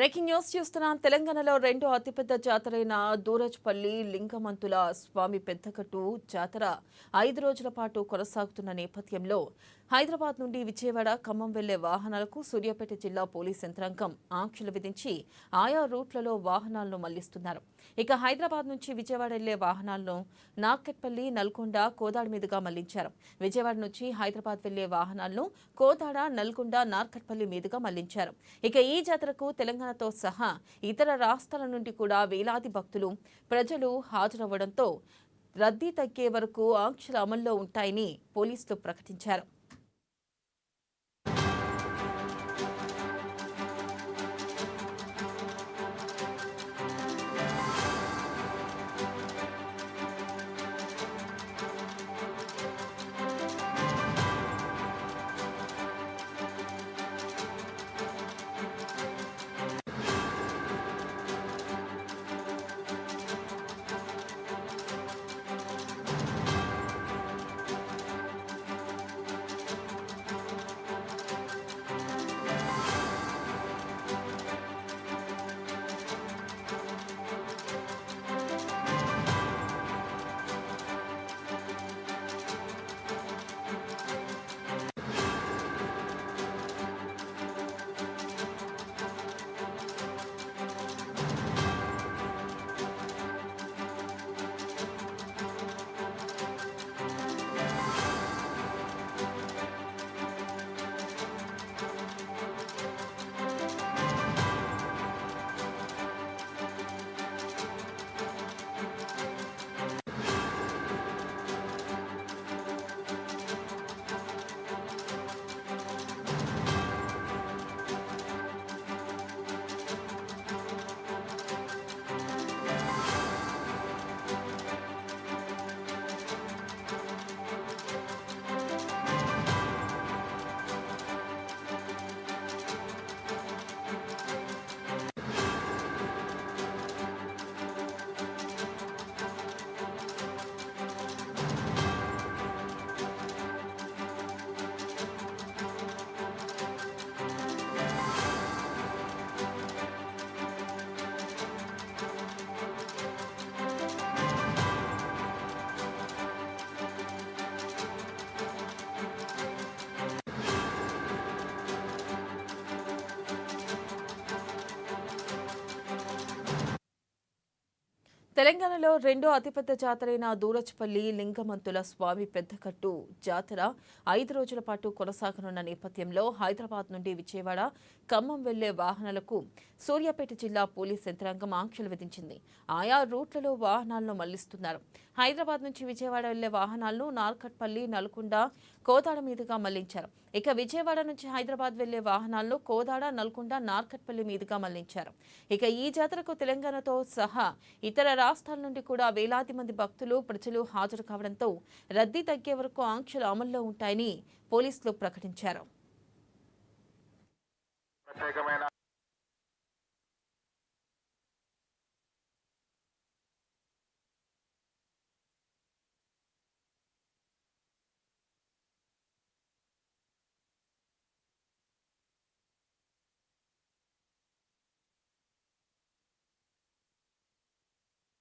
Breaking news చూస్తున్నాం. తెలంగాణలో రెండో అతిపెద్ద జాతరైన దూరజ్పల్లి లింగమంతుల స్వామి పెద్దకట్టు జాతర 5 రోజుల పాటు కొనసాగుతున్న నేపథ్యంలో హైదరాబాద్ నుండి విజయవాడ, ఖమ్మం వెళ్లే వాహనాలకు సూర్యాపేట జిల్లా పోలీస్ యంత్రాంగం ఆంక్షలు విధించి ఆయా రూట్లలో వాహనాలను మళ్లిస్తున్నారు. ఇక హైదరాబాద్ నుంచి విజయవాడ వెళ్లే వాహనాలను నార్కట్పల్లి, నల్గొండ, కోదాడ మీదుగా మళ్లించారు. విజయవాడ నుంచి హైదరాబాద్ వెళ్లే వాహనాలను కోదాడ, నల్గొండ, నార్కట్పల్లి మీదుగా మళ్లించారు. ఇక ఈ జాతరకు తెలంగాణతో సహా ఇతర రాష్ట్రాల నుండి కూడా వేలాది భక్తులు, ప్రజలు హాజరవ్వడంతో రద్దీ తగ్గే వరకు ఆంక్షలు అమల్లో ఉంటాయని పోలీసులు ప్రకటించారు. తెలంగాణలో రెండో అతిపెద్ద జాతరైన దూరజ్పల్లి లింగమంతుల స్వామి పెద్దకట్టు జాతర 5 రోజుల పాటు కొనసాగనున్న నేపథ్యంలో హైదరాబాద్ నుండి విజయవాడ, ఖమ్మం వెళ్లే వాహనాలకు సూర్యాపేట జిల్లా పోలీస్ యంత్రాంగం ఆంక్షలు విధించింది. ఆయా రూట్లలో వాహనాలను మళ్లిస్తున్నారు. హైదరాబాద్ నుంచి విజయవాడ వెళ్లే వాహనాలను నార్కట్పల్లి, నల్గొండ, కోదాడ మీదుగా మళ్లించారు. ఇక విజయవాడ నుంచి హైదరాబాద్ వెళ్లే వాహనాలను కోదాడ, నల్గొండ, నార్కట్పల్లి మీదుగా మళ్లించారు. ఇక ఈ జాతరకు తెలంగాణతో సహా ఇతర రాష్ట్రాల నుండి కూడా వేలాది మంది భక్తులు, ప్రజలు హాజరు కావడంతో రద్దీ తగ్గే వరకు ఆంక్షలు అమల్లో ఉంటాయని పోలీసులు ప్రకటించారు.